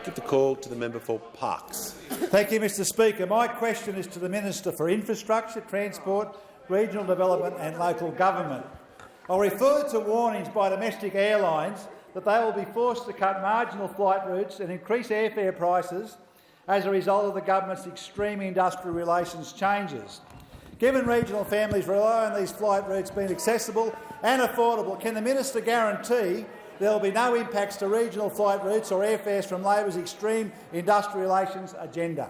Give the call to the member for Parkes. Thank you, Mr Speaker. My question is to the Minister for Infrastructure, Transport, Regional Development and Local Government. I'll refer to warnings by domestic airlines that they will be forced to cut marginal flight routes and increase airfare prices as a result of the government's extreme industrial relations changes. Given regional families rely on these flight routes being accessible and affordable, can the Minister guarantee there will be no impacts to regional flight routes or airfares from Labor's extreme industrial relations agenda?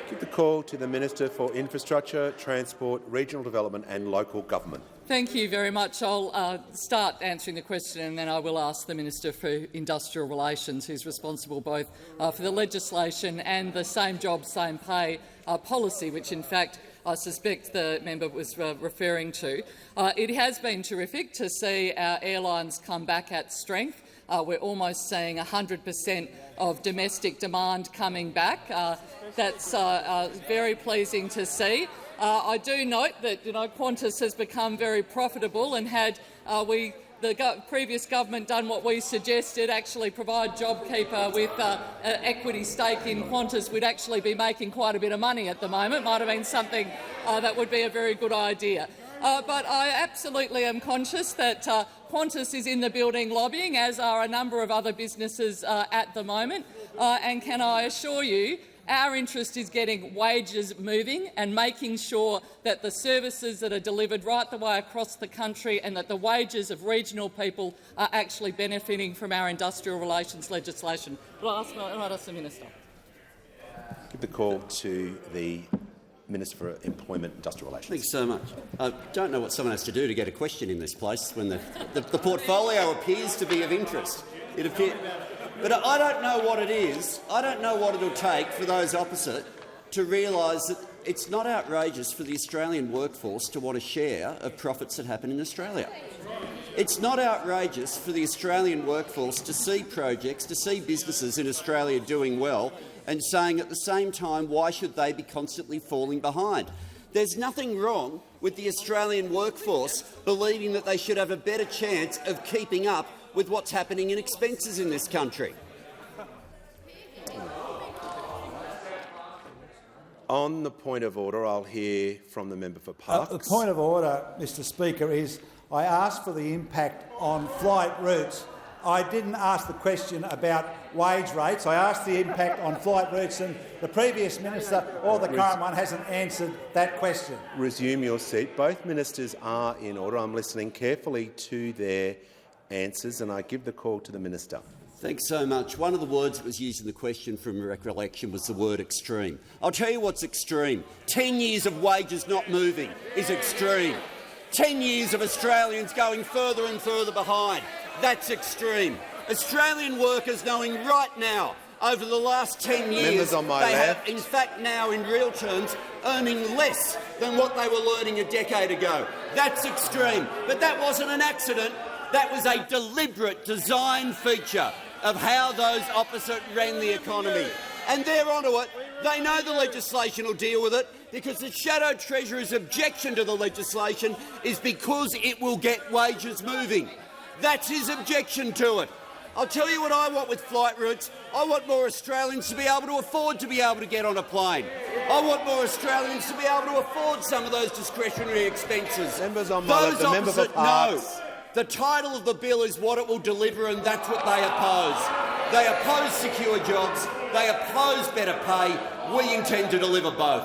Give the call to the Minister for Infrastructure, Transport, Regional Development and Local Government. Thank you very much. I'll start answering the question and then I will ask the Minister for Industrial Relations, who is responsible both for the legislation and the same job, same pay policy, which in fact I suspect the member was referring to. It has been terrific to see our airlines come back at strength. We're almost seeing 100% of domestic demand coming back. That's very pleasing to see. I do note that Qantas has become very profitable, and had the previous government done what we suggested, actually provide JobKeeper with equity stake in Qantas, we'd actually be making quite a bit of money at the moment. Might have been something that would be a very good idea. But I absolutely am conscious that Qantas is in the building lobbying, as are a number of other businesses at the moment. And can I assure you, our interest is getting wages moving and making sure that the services that are delivered right the way across the country and that the wages of regional people are actually benefiting from our industrial relations legislation. I'll ask the Minister. Give the call to the Minister for Employment and Industrial Relations. Thanks so much. I don't know what someone has to do to get a question in this place when the portfolio appears to be of interest. But I don't know what it is. I don't know what it'll take for those opposite to realise that it's not outrageous for the Australian workforce to want a share of profits that happen in Australia. It's not outrageous for the Australian workforce to see projects, to see businesses in Australia doing well and saying at the same time, why should they be constantly falling behind? There's nothing wrong with the Australian workforce believing that they should have a better chance of keeping up with what's happening in expenses in this country. On the point of order, I'll hear from the member for Parkes. The point of order, Mr Speaker, is I asked for the impact on flight routes. I didn't ask the question about wage rates. I asked the impact on flight routes, and the previous minister or the current one hasn't answered that question. Resume your seat. Both ministers are in order. I'm listening carefully to their answers, and I give the call to the minister. Thanks so much. One of the words that was used in the question from recollection was the word extreme. I'll tell you what's extreme. 10 years of wages not moving is extreme. 10 years of Australians going further and further behind. That's extreme. Australian workers knowing right now, over the last 10 years, they have, in fact now in real terms, earning less than what they were earning a decade ago. That's extreme. But that wasn't an accident. That was a deliberate design feature of how those opposite ran the economy. And they're onto it. They know the legislation will deal with it because the Shadow Treasurer's objection to the legislation is because it will get wages moving. That's his objection to it. I'll tell you what I want with flight routes. I want more Australians to be able to afford to be able to get on a plane. I want more Australians to be able to afford some of those discretionary expenses. Members on those opposite know. Parkes. The title of the bill is what it will deliver, and that's what they oppose. They oppose secure jobs. They oppose better pay. We intend to deliver both.